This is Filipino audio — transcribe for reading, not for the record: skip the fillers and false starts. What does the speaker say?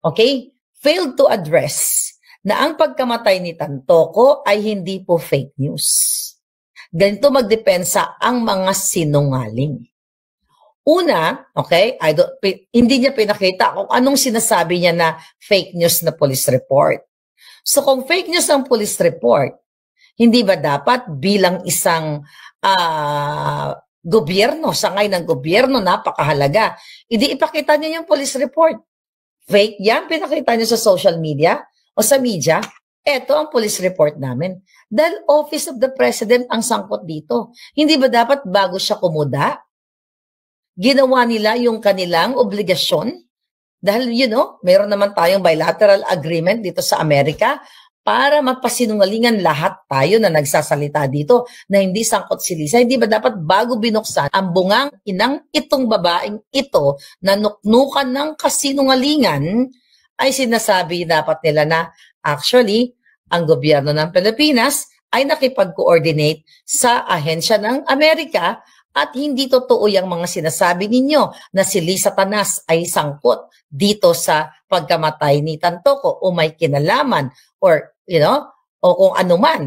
okay, failed to address na ang pagkamatay ni Tantoco ay hindi po fake news. Ganito magdepensa ang mga sinungaling. Una, okay, hindi niya pinakita kung anong sinasabi niya na fake news na police report. So kung fake news ang police report, hindi ba dapat bilang isang gobyerno, sangay ng gobyerno, napakahalaga, ipakita niya yung police report. Fake yan, pinakita niya sa social media o sa media. Ito ang police report namin. Dahil Office of the President ang sangkot dito. Hindi ba dapat bago siya kumuda, ginawa nila yung kanilang obligasyon? Dahil, meron naman tayong bilateral agreement dito sa Amerika para magpasinungalingan lahat tayo na nagsasalita dito na hindi sangkot si Lisa. Hindi ba dapat bago binuksan ang bungang inang itong babaeng ito na nuknukan ng kasinungalingan ay sinasabi dapat nila na actually ang gobyerno ng Pilipinas ay nakipag-coordinate sa ahensya ng Amerika at hindi totoo yung mga sinasabi ninyo na si Lisa Tanas ay sangkot dito sa pagkamatay ni Tantoco o may kinalaman or, o kung ano man.